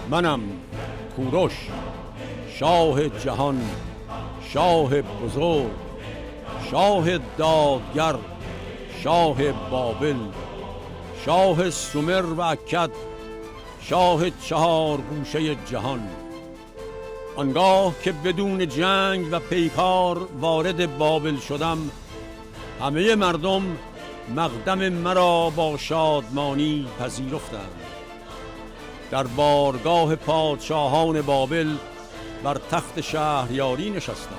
منم کوروش، شاه جهان، شاه بزرگ، شاه دادگر، شاه بابل، شاه سومر و اکد، شاه چهار گوشه جهان. آنگاه که بدون جنگ و پیکار وارد بابل شدم، همه مردم مقدم مرا با شادمانی پذیرفتند. در بارگاه پادشاهان بابل بر تخت شهریاری نشستم.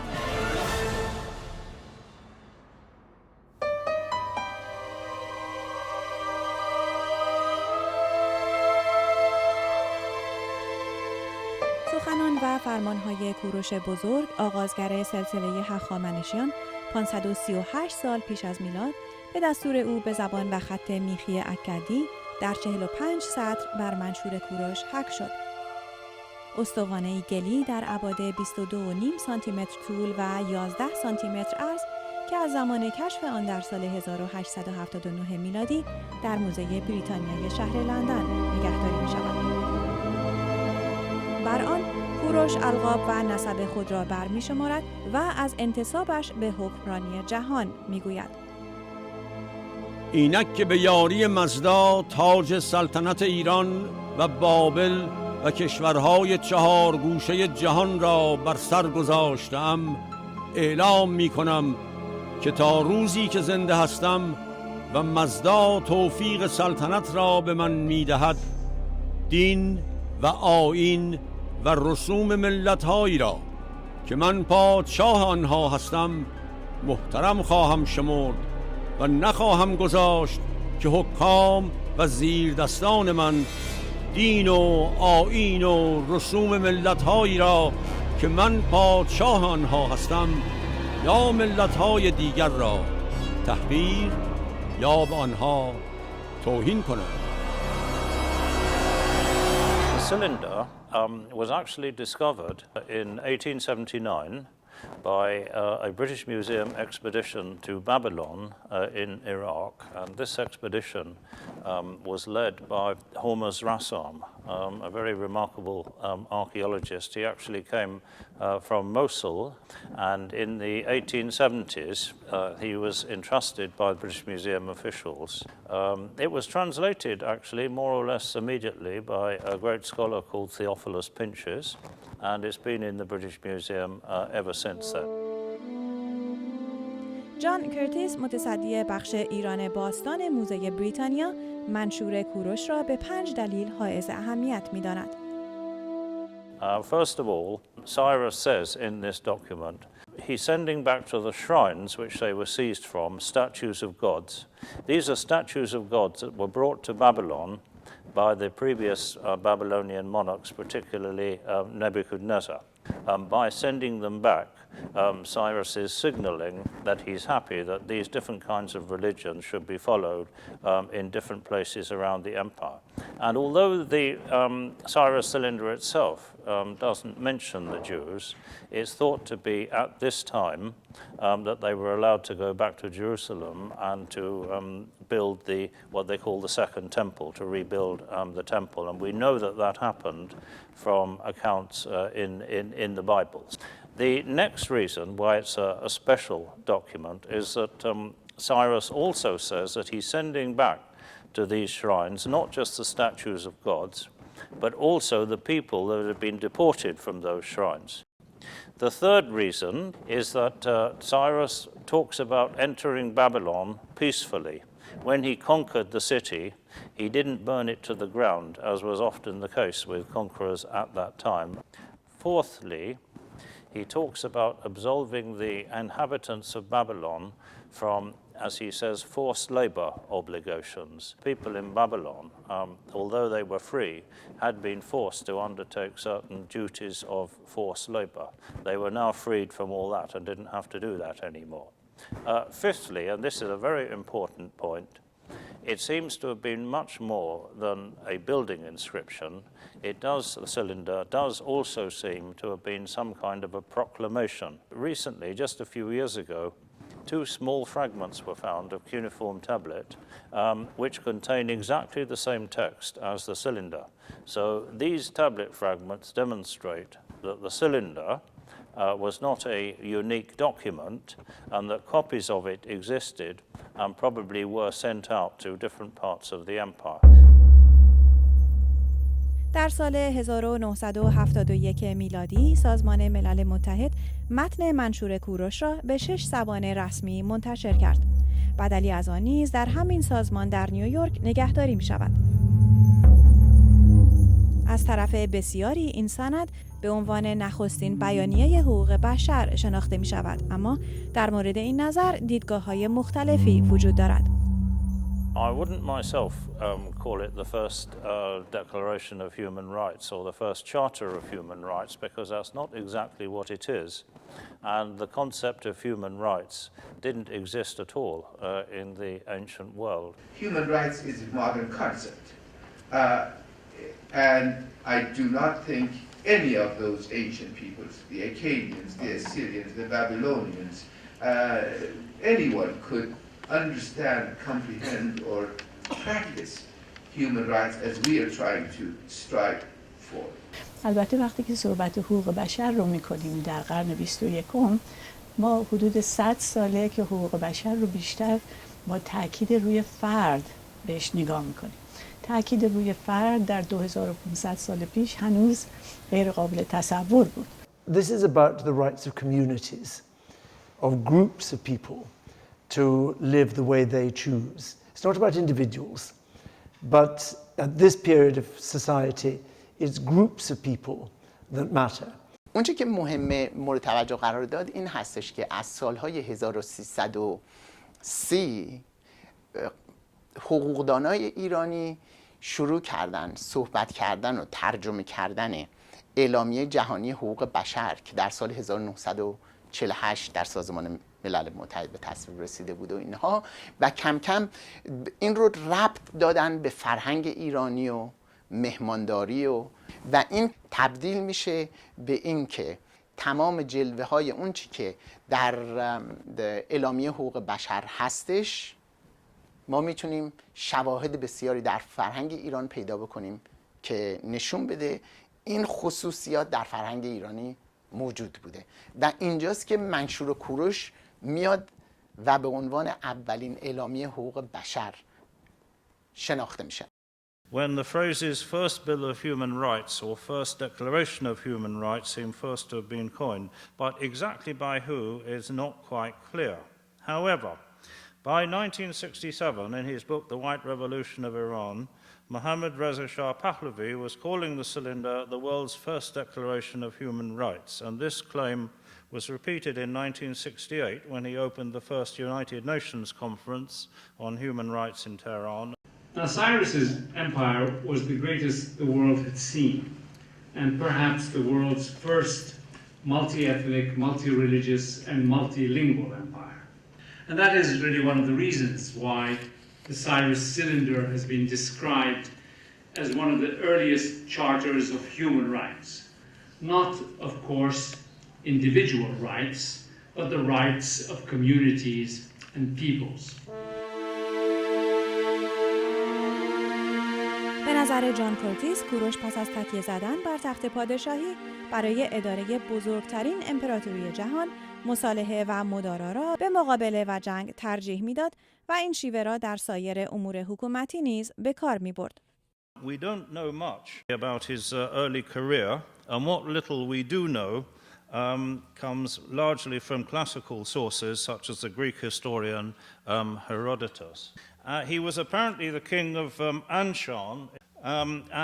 سخنان و فرمانهای کوروش بزرگ، آغازگر سلسله هخامنشیان 538 سال پیش از میلاد، به دستور او به زبان و خط میخی اکدی در 45 سطر بر منشور کوروش حک شد. استوانه‌ای گلی در ابعاد 22.5 سانتی متر طول و 11 سانتی متر عرض که از زمان کشف آن در سال 1879 میلادی در موزه بریتانیای شهر لندن نگهداری می‌شود. بر آن کوروش القاب و نسب خود را برمی‌شمارد و از انتسابش به حکمرانی جهان می‌گوید. اینک که به یاری مزدا تاج سلطنت ایران و بابل و کشورهای چهار گوشه جهان را بر سر گذاشتم، اعلام می کنم که تا روزی که زنده هستم و مزدا توفیق سلطنت را به من می دهد، دین و آیین و رسوم ملت‌هایی را که من پادشاه آنها هستم محترم خواهم شمرد و نخواهم گذاشت که حکام و زیردستان من دین و آیین و رسوم ملت‌هایی را که من پادشاه آنها هستم یا ملت‌های دیگر را تحقیر یا به آنها توهین کنند. The cylinder was actually discovered in 1879 by a British Museum expedition to Babylon in Iraq, and this expedition was led by Hormuz Rassam, a very remarkable archaeologist. He actually came from Mosul, and in the 1870s he was entrusted by the British Museum officials. It was translated actually more or less immediately by a great scholar called Theophilus Pinches, and it's been in the British Museum ever since then. جان کرتیس، متصدی بخش ایران باستان موزه بریتانیا، منشور کوروش را به 5 دلیل حائز اهمیت می‌داند. First of all, Cyrus says in this document, he's sending back to the shrines which they were seized from statues of gods. These are statues of gods that were brought to Babylon by the previous Babylonian monarchs, particularly Nebuchadnezzar. By sending them back, Cyrus is signaling that he's happy that these different kinds of religions should be followed in different places around the empire. And although the Cyrus cylinder itself doesn't mention the Jews, it's thought to be at this time that they were allowed to go back to Jerusalem and to build what they call the Second Temple, to rebuild the temple. And we know that that happened from accounts in the Bibles. The next reason why it's a special document is that Cyrus also says that he's sending back to these shrines not just the statues of gods, but also the people that have been deported from those shrines. The third reason is that Cyrus talks about entering Babylon peacefully. When he conquered the city, he didn't burn it to the ground, as was often the case with conquerors at that time. Fourthly, he talks about absolving the inhabitants of Babylon from, as he says, forced labor obligations. People in Babylon, although they were free, had been forced to undertake certain duties of forced labor. They were now freed from all that and didn't have to do that anymore. Fifthly, and this is a very important point, it seems to have been much more than a building inscription. The cylinder does also seem to have been some kind of a proclamation. Recently, just a few years ago, two small fragments were found of cuneiform tablet which contain exactly the same text as the cylinder. So these tablet fragments demonstrate that the cylinder was not a unique document and that copies of it existed and probably were sent out to different parts of the empire. در سال 1971 میلادی سازمان ملل متحد متن منشور کوروش را به 6 زبان رسمی منتشر کرد. بدلی از آن نیز در همین سازمان در نیویورک نگهداری می شود. از طرف بسیاری این سند به عنوان نخستین بیانیه حقوق بشر شناخته می شود، اما در مورد این نظر دیدگاه‌های مختلفی وجود دارد. I wouldn't myself call it the first Declaration of Human Rights or the first Charter of Human Rights, because that's not exactly what it is. And the concept of human rights didn't exist at all in the ancient world. Human rights is a modern concept. And I do not think any of those ancient peoples, the Akkadians, the Assyrians, the Babylonians, anyone could understand, comprehend, or practice human rights as we are trying to strive for. البته وقتی که صحبت حقوق بشر رو می‌کنیم در قرن 21 ما حدود 100 ساله که حقوق بشر رو بیشتر با تاکید روی فرد بهش نگاه می‌کنیم. تاکید روی فرد در 2500 سال پیش هنوز غیر قابل تصور بود. This is about the rights of communities, of groups of people to live the way they choose. It's not about individuals, but at this period of society, it's groups of people that matter. اونچه که مهمه مورد توجه قرار داد این هستش که از سالهای 1330 حقوقدانای ایرانی شروع کردن صحبت کردن و ترجمه کردن اعلامیه جهانی حقوق بشر که در سال 1948 در سازمان ملل متحد به تصویب رسیده بود و اینها، و کم کم این رو ربط دادن به فرهنگ ایرانی و مهمانداری و این تبدیل میشه به این که تمام جلوه های اون چی که در اعلامیه حقوق بشر هستش ما میتونیم شواهد بسیاری در فرهنگ ایران پیدا بکنیم که نشون بده این خصوصیات در فرهنگ ایرانی موجود بوده و اینجاست که منشور کوروش میاد و به عنوان اولین اعلامیه حقوق بشر شناخته میشه. When the phrases First Bill of Human Rights or First Declaration of Human Rights seem first to have been coined, but exactly by who is not quite clear. However, by 1967, in his book The White Revolution of Iran, Mohammad Reza Shah Pahlavi was calling the cylinder the world's first declaration of human rights, and this claim was repeated in 1968 when he opened the first United Nations Conference on Human Rights in Tehran. Now, Cyrus's empire was the greatest the world had seen, and perhaps the world's first multi-ethnic, multi-religious, and multilingual empire. And that is really one of the reasons why the Cyrus cylinder has been described as one of the earliest charters of human rights. Not, of course, individual rights, but the rights of communities and peoples. به نظر جان کورتیس، کوروش پس از تکیه زدن بر تخت پادشاهی برای اداره بزرگترین امپراتوری جهان، مصالحه و مدارا را به مقابله و جنگ ترجیح میداد و این شیوه را در سایر امور حکومتی نیز به کار می‌برد. We don't know much about his early career, and what little we do know comes largely from classical sources such as the Greek historian Herodotus. He was apparently the king of Anshan,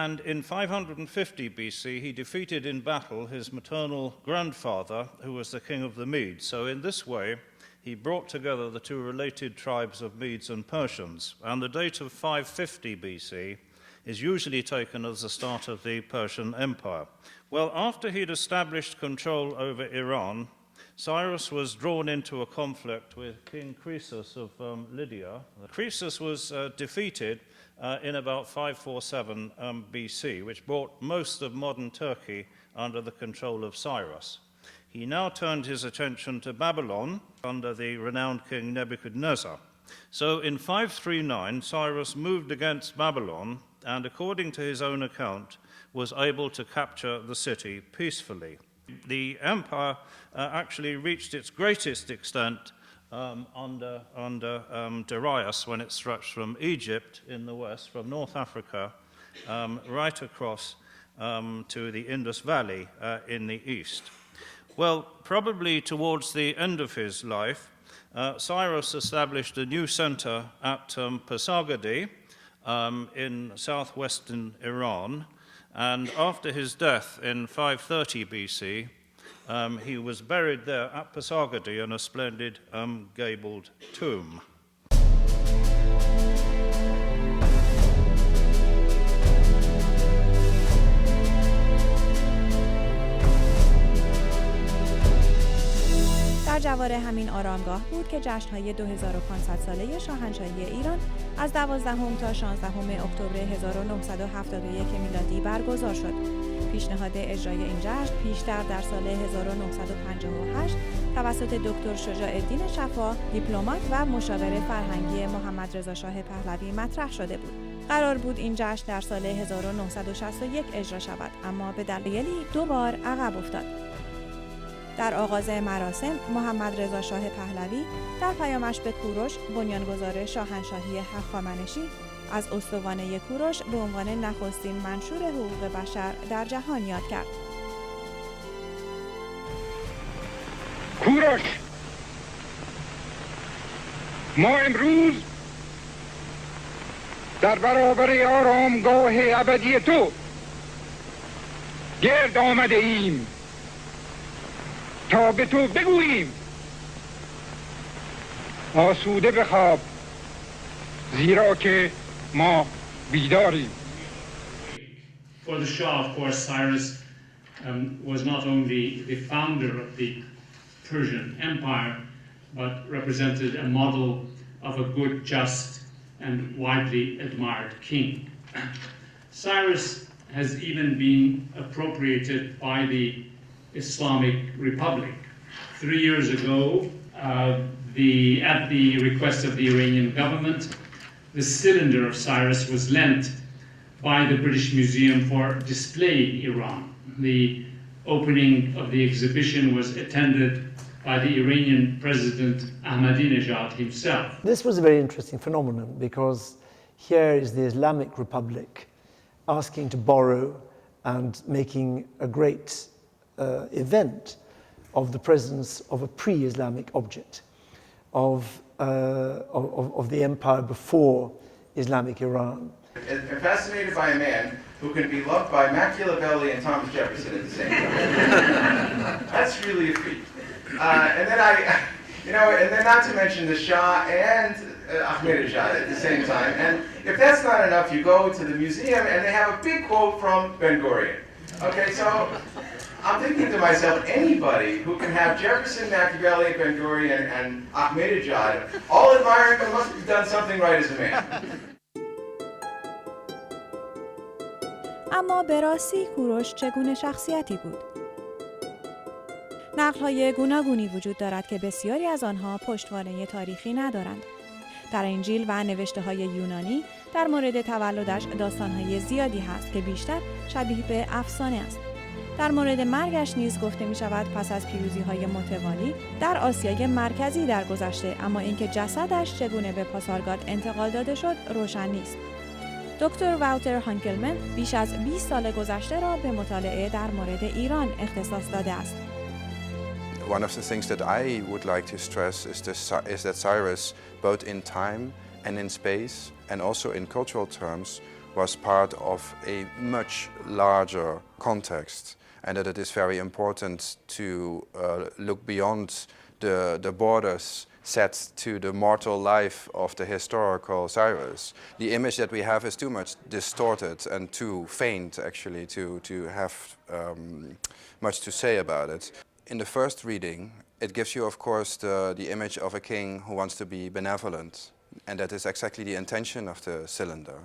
and in 550 BC he defeated in battle his maternal grandfather, who was the king of the Medes. So in this way he brought together the two related tribes of Medes and Persians, and the date of 550 BC is usually taken as the start of the Persian Empire. Well, after he'd established control over Iran, Cyrus was drawn into a conflict with King Croesus of Lydia. Croesus was defeated in about 547 BC, which brought most of modern Turkey under the control of Cyrus. He now turned his attention to Babylon under the renowned king Nebuchadnezzar. So in 539, Cyrus moved against Babylon and, according to his own account, was able to capture the city peacefully. The empire actually reached its greatest extent under Darius, when it stretched from Egypt in the west, from North Africa, right across to the Indus Valley in the east. Well, probably towards the end of his life, Cyrus established a new center at Pasargadae in southwestern Iran, and after his death in 530 BC, he was buried there at Pasargadae in a splendid gabled tomb. در جوار همین آرامگاه بود که جشن‌های 2500 ساله شاهنشاهی ایران از 12 تا 16 اکتبر 1971 میلادی برگزار شد. پیشنهاد اجرای این جشن پیشتر در سال 1958 توسط دکتر شجاع الدین شفا، دیپلمات و مشاور فرهنگی محمد رضا شاه پهلوی مطرح شده بود. قرار بود این جشن در سال 1961 اجرا شود، اما به دلایلی 2 بار عقب افتاد. در آغاز مراسم، محمد رضا شاه پهلوی در پیامش به کوروش، بنیانگذار شاهنشاهی هخامنشی، از استوانه کوروش به عنوان نخستین منشور حقوق بشر در جهان یاد کرد. کوروش، ما امروز در برابر آرامگاه ابدی تو گرد آمده ایم تا به تو بگوییم آسوده بخواب، زیرا که ما بیداریم. For the Shah, of course, Cyrus was not only the founder of the Persian Empire, but represented a model of a good, just, and widely admired king. Cyrus has even been appropriated by the Islamic Republic. 3 years ago, at the request of the Iranian government, the cylinder of Cyrus was lent by the British Museum for display in Iran. The opening of the exhibition was attended by the Iranian President Ahmadinejad himself. This was a very interesting phenomenon because here is the Islamic Republic asking to borrow and making a great event of the presence of a pre-Islamic object, of the empire before Islamic Iran. I'm fascinated by a man who can be loved by Machiavelli and Thomas Jefferson at the same time. That's really a feat. And then not to mention the Shah and Ahmadinejad at the same time. And if that's not enough, you go to the museum and they have a big quote from Ben Gurion. Okay, so I'm thinking to myself, anybody who can have Jefferson, Machiavelli, Ben Gurion, and Ahmadinejad all admiring them must have done something right as a man. اما به راستی کوروش چگونه شخصیتی بود؟ نقل‌های گوناگونی وجود دارد که بسیاری از آنها پشتوانه تاریخی ندارند. در انجیل و نوشته‌های یونانی در مورد تولدش داستان‌های زیادی هست که بیشتر شبیه به افسانه است. در مورد مرگش نیز گفته می شود پس از پیروزی‌های متوالی در آسیای مرکزی درگذشته، اما اینکه جسدش چگونه به پاسارگاد انتقال داده شد روشن نیست. دکتر واوتر هانکلمن بیش از 20 سال گذشته را به مطالعه در مورد ایران اختصاص داده است. One of the things that I would like to stress is that Cyrus, both in time and in space, and also in cultural terms, was part of a much larger context, and that it is very important to look beyond the borders set to the mortal life of the historical Cyrus. The image that we have is too much distorted and too faint, actually, to have much to say about it. In the first reading, it gives you, of course, the image of a king who wants to be benevolent, and that is exactly the intention of the cylinder.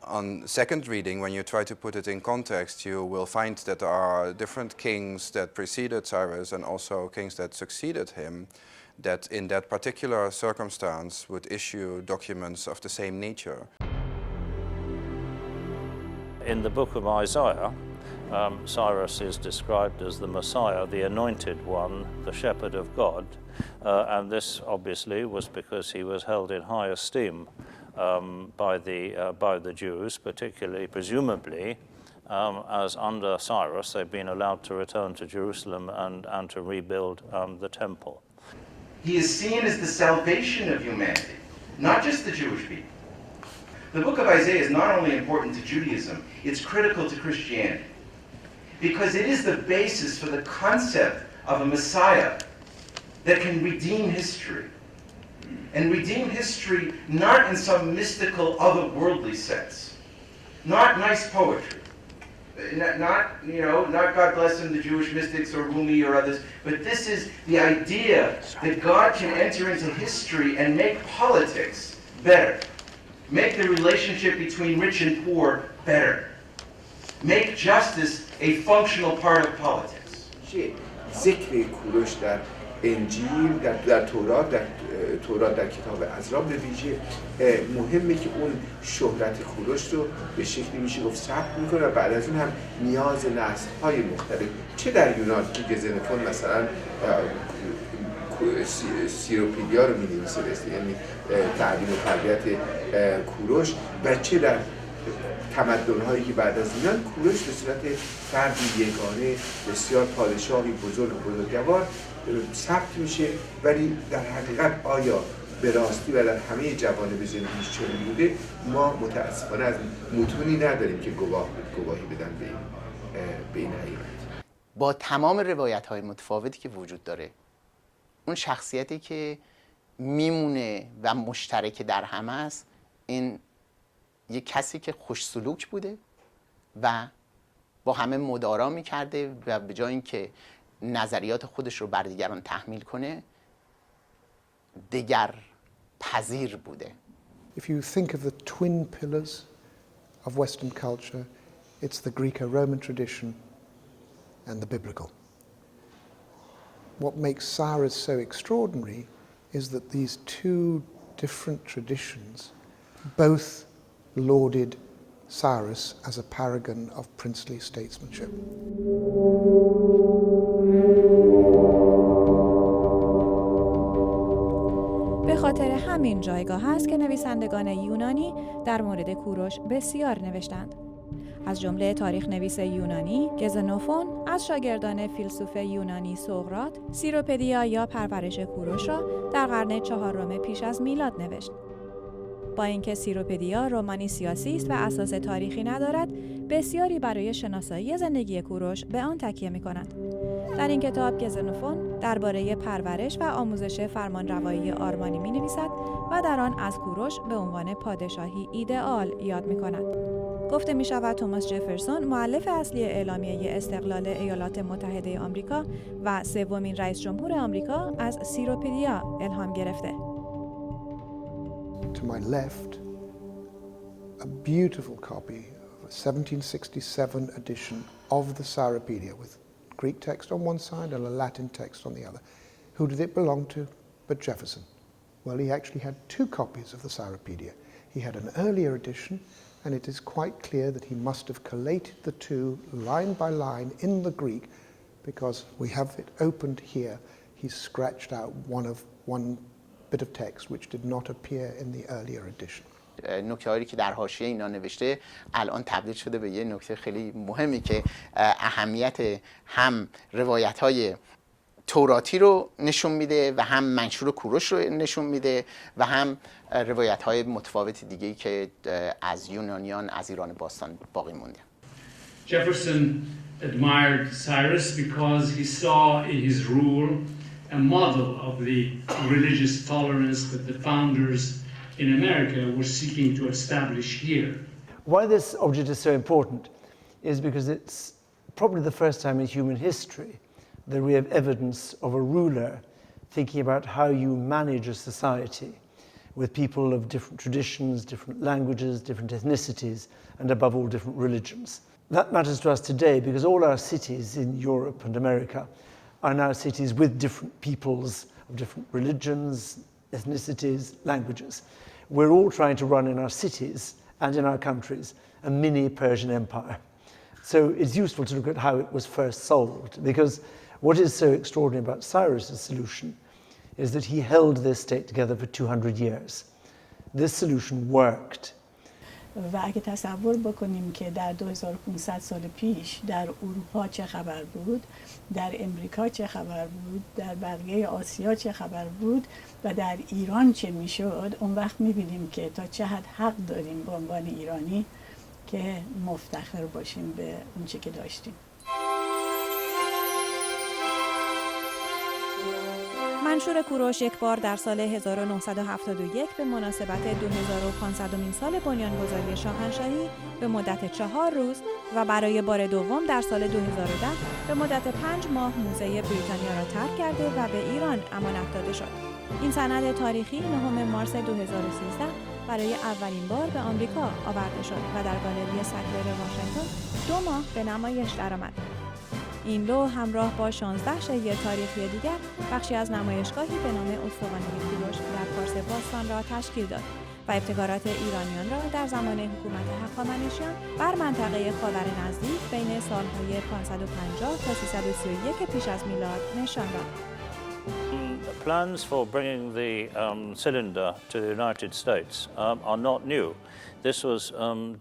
On second reading, when you try to put it in context, you will find that there are different kings that preceded Cyrus and also kings that succeeded him, that in that particular circumstance would issue documents of the same nature. In the book of Isaiah, Cyrus is described as the Messiah, the anointed one, the shepherd of God, and this obviously was because he was held in high esteem by the Jews, particularly, presumably, as under Cyrus they've been allowed to return to Jerusalem and to rebuild the temple. He is seen as the salvation of humanity, not just the Jewish people. The book of Isaiah is not only important to Judaism, it's critical to Christianity, because it is the basis for the concept of a Messiah that can redeem history. And redeem history not in some mystical, otherworldly sense. Not nice poetry. Not God bless them, the Jewish mystics or Rumi or others, but this is the idea that God can enter into history and make politics better. Make the relationship between rich and poor better. Make justice a functional part of politics. ذکر کوروش در انجیل در تورات در کتاب عزرا به ویژه مهمه که اون شهرت کوروش رو به شکلی میشه گفت ثبت میکنه و بعد از اون هم نیاز نسل‌های مختلف چه در یونان که گزنفون مثلا سیروپیدیا رو می‌نویسه یعنی تعلیم و تربیت کوروش و چه در تمدن‌هایی که بعد از میان کوروش به صورت فردی یگانه بسیار پادشاهی بزرگ و بزرگوار ثبت میشه ولی در حقیقت آیا به راستی و در همه جوانب زندگیش چنین بوده ما متاسفانه از متونی نداریم که گواهی بدن به این حقیقت. با تمام روایت‌های متفاوتی که وجود داره اون شخصیتی که میمونه و مشترک در همه است این یک کسی که خوش سلوک بوده و با همه مدارا میکرده و به جای اینکه نظریات خودش رو بر دیگران تحمیل کنه دیگر پذیر بوده. If you think of the twin pillars of Western culture, it's the Greco-Roman tradition and the biblical. What makes Cyrus so extraordinary is that these two different traditions both lauded Cyrus as a paragon of princely statesmanship. به خاطر همین جایگاه است که نویسندگان یونانی در مورد کوروش بسیار نوشتند. از جمله تاریخ نویس یونانی گزنوفون از شاگردان فیلسوف یونانی سقراط سیروپدیا یا پرورش کوروش را در قرن 4 پیش از میلاد نوشت. با اینکه سیروپدیا رمانی سیاسی است و اساس تاریخی ندارد، بسیاری برای شناسایی زندگی کوروش به آن تکیه می‌کنند. در این کتاب گزنوفون درباره پرورش و آموزش فرمانروایی آرمانی می‌نویسد و در آن از کوروش به عنوان پادشاهی ایدئال یاد می‌کند. گفته می‌شود توماس جفرسون مؤلف اصلی اعلامیه استقلال ایالات متحده آمریکا و سومین رئیس جمهور آمریکا از سیروپدیا الهام گرفته. To my left, a beautiful copy of a 1767 edition of the Cyropedia with Greek text on one side and a Latin text on the other. Who did it belong to but Jefferson? Well, he actually had two copies of the Cyropedia. He had an earlier edition, and it is quite clear that he must have collated the two line by line in the Greek, because we have it opened here. He's scratched out one bit of text which did not appear in the earlier edition. نکته‌هایی که در حاشیه اینا نوشته الان تبدیل شده به یه نکته خیلی مهمی که اهمیت هم روایت‌های توراتی رو نشون میده و هم منشور کوروش رو نشون میده و هم روایت‌های متفاوت دیگه‌ای که از یونانیان از ایران باستان باقی مونده. Jefferson admired Cyrus because he saw in his rule a model of the religious tolerance that the founders in America were seeking to establish here. Why this object is so important is because it's probably the first time in human history that we have evidence of a ruler thinking about how you manage a society with people of different traditions, different languages, different ethnicities, and above all, different religions. That matters to us today because all our cities in Europe and America are now cities with different peoples of different religions, ethnicities, languages. We're all trying to run in our cities and in our countries a mini Persian empire. So it's useful to look at how it was first solved, because what is so extraordinary about Cyrus's solution is that he held this state together for 200 years. This solution worked. و اگه تصور بکنیم که در 2500 سال پیش در اروپا چه خبر بود، در امریکا چه خبر بود، در بقیه آسیا چه خبر بود و در ایران چه میشد، اون وقت میبینیم که تا چه حد حق داریم به عنوان ایرانی که مفتخر باشیم به اون چه که داشتیم. منشور کوروش یک بار در سال 1971 به مناسبت 2500مین سال بنیانگذاری شاهنشاهی به مدت 4 روز و برای بار دوم در سال 2010 به مدت 5 ماه موزه بریتانیا را ترک کرده و به ایران امانت داده شد. این سند تاریخی 9 مارس 2013 برای اولین بار به آمریکا آورده شد و در گالری سکلر واشنگتن 2 ماه به نمایش درآمد. این لوح همراه با 16 شیء تاریخی دیگر بخشی از نمایشگاهی به نام استوانه کوروش در پارس باستان را تشکیل داد و ابتکارات ایرانیان را در زمان حکومت هخامنشیان بر منطقه خاور نزدیک بین سالهای 550 تا 331 پیش از میلاد نشان داد. Plans for bringing the cylinder to the United States are not new. This was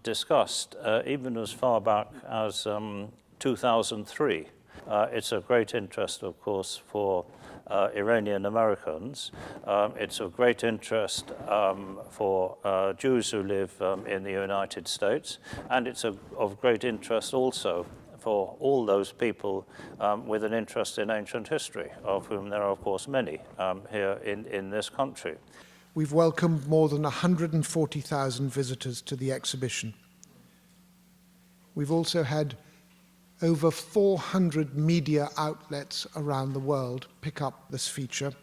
discussed even as far back as 2003. It's of great interest, of course, for Iranian Americans. It's of great interest for Jews who live in the United States, and it's of great interest also for all those people with an interest in ancient history, of whom there are, of course, many here in this country. We've welcomed more than 140,000 visitors to the exhibition. We've also had over 400 media outlets around the world pick up this feature.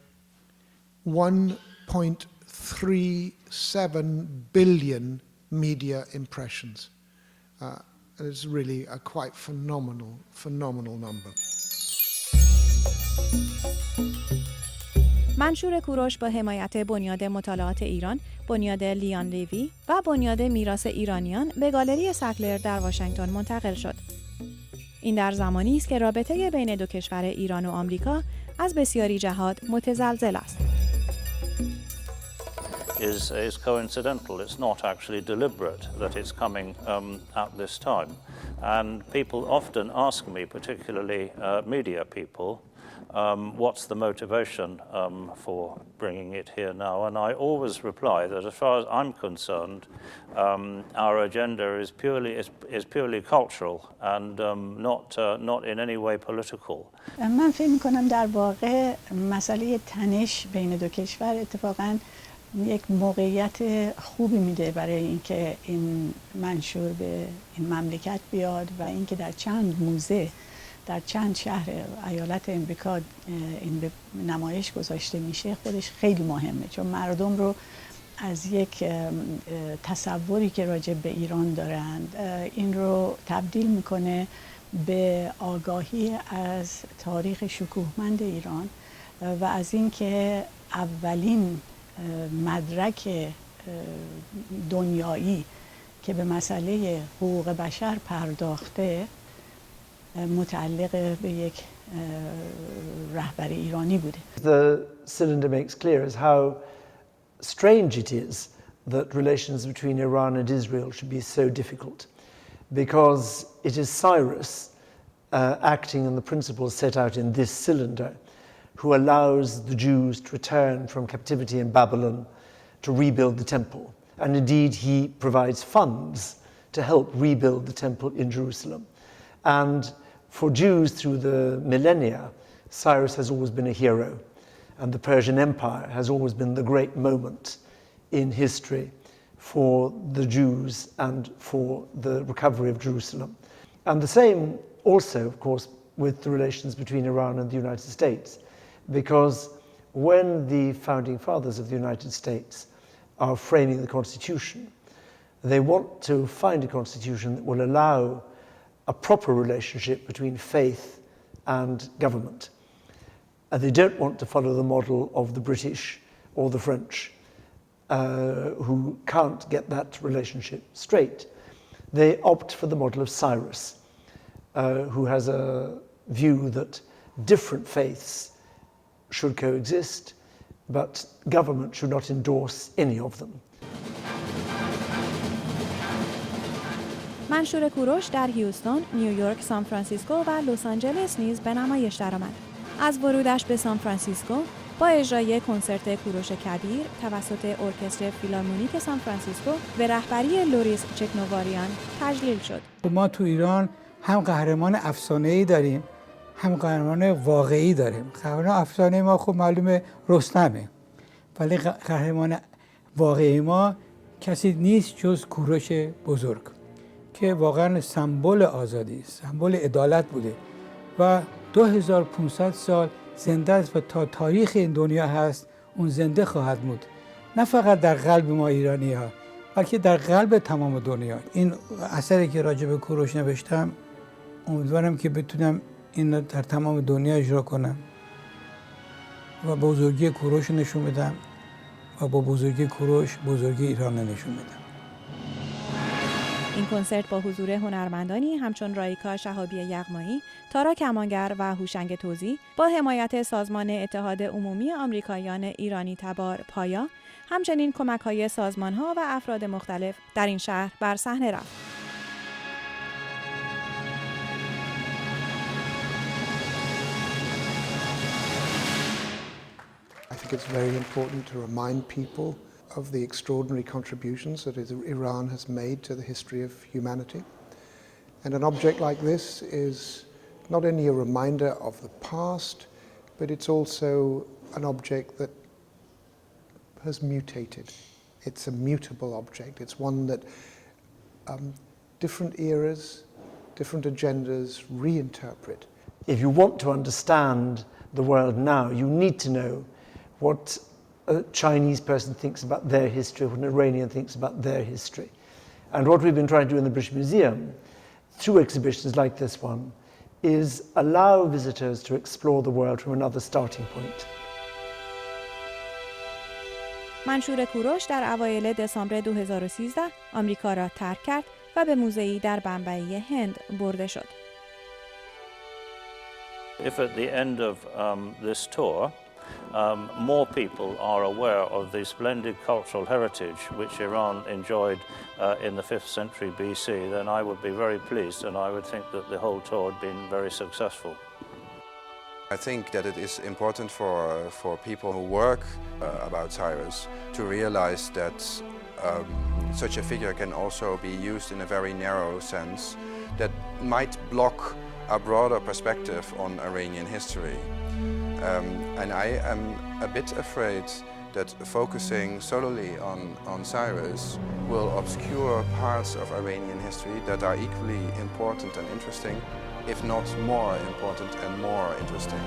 1.37 billion media impressions. It's really a quite phenomenal number. منشور کوروش با حمایت بنیاد مطالعات ایران، بنیاد لیان لیوی و بنیاد میراث ایرانیان به گالری سکلر در واشنگتن منتقل شد. این در زمانی است که رابطه بین دو کشور ایران و آمریکا از بسیاری جهات متزلزل است. Is coincidental. It's not actually deliberate that it's coming at this time. And people often ask me, particularly media people, what's the motivation for bringing it here now? And I always reply that as far as I'm concerned, our agenda is purely cultural and not in any way political. من فکر می‌کنم در واقع مسئله تنش بین دو کشور اتفاقاً یک موقعیت خوبی میده برای اینکه این منشور به این مملکت بیاد و اینکه در چند موزه در چند شهر ایالت امریکا این به نمایش گذاشته میشه خودش خیلی مهمه، چون مردم رو از یک تصوری که راجع به ایران دارند این رو تبدیل میکنه به آگاهی از تاریخ شکوهمند ایران و از اینکه اولین مدرک دنیایی که به مسئله حقوق بشر پرداخته متعلق به یک رهبر ایرانی بوده. The cylinder makes clear is how strange it is that relations between Iran and Israel should be so difficult, because it is Cyrus acting on the principles set out in this cylinder who allows the Jews to return from captivity in Babylon to rebuild the temple. And indeed, he provides funds to help rebuild the temple in Jerusalem. And for Jews through the millennia, Cyrus has always been a hero. And the Persian Empire has always been the great moment in history for the Jews and for the recovery of Jerusalem. And the same also, of course, with the relations between Iran and the United States. Because when the founding fathers of the United States are framing the constitution. They want to find a constitution that will allow a proper relationship between faith and government. And they don't want to follow the model of the British or the French, who can't get that relationship straight. They opt for the model of Cyrus, who has a view that different faiths should coexist, but government should not endorse any of them. منشور کوروش در هیوستون، نیویورک، سان فرانسیسکو و لس آنجلس نیز به نمایش درآمد. از ورودش به سان فرانسیسکو با اجرای کنسرت کوروش کبیر توسط ارکستر فیلارمونیک سان فرانسیسکو به رهبری لوریس چکنواریان تجلیل شد. ما تو ایران هم قهرمان افسانه‌ای داریم، هم قهرمان واقعی داریم. قهرمان افسانه ما خب معلومه رستمه، ولی قهرمان واقعی ما کسی نیست جز کوروش بزرگ که واقعا سمبل آزادی، سمبل عدالت بوده و 2500 سال زنده است و تا تاریخ این دنیا هست اون زنده خواهد بود، نه فقط در قلب ما ایرانی ها بلکه در قلب تمام دنیا. این اثری که راجع به کوروش نوشتم امیدوارم که بتونم این در تمام دنیا اجرا کنم و بزرگی کوروش نشون بدم و با بزرگی کوروش بزرگی ایران نشون بدم. این کنسرت با حضور هنرمندانی همچون رایکا شهابی یغمایی، تارا کمانگر و هوشنگ توزی با حمایت سازمان اتحاد عمومی آمریکاییان ایرانی تبار پایا، همچنین کمک‌های سازمان‌ها و افراد مختلف در این شهر بر صحنه رفت. I think it's very important to remind people of the extraordinary contributions that Iran has made to the history of humanity. And an object like this is not only a reminder of the past, but it's also an object that has mutated. It's a mutable object. It's one that different eras, different agendas reinterpret. If you want to understand the world now, you need to know what a Chinese person thinks about their history, what an Iranian thinks about their history. And what we've been trying to do in the British Museum, through exhibitions like this one, is allow visitors to explore the world from another starting point. منشور کوروش در اوایل دسامبر 2013 آمریکا را ترک کرد و به موزه‌ای در بمبئی هند برده شد. If at the end of this tour more people are aware of the splendid cultural heritage which Iran enjoyed in the 5th century BC, then I would be very pleased and I would think that the whole tour had been very successful. I think that it is important for people who work about Cyrus to realize that such a figure can also be used in a very narrow sense that might block a broader perspective on Iranian history. And I am a bit afraid that focusing solely on Cyrus will obscure parts of Iranian history that are equally important and interesting, if not more important and more interesting.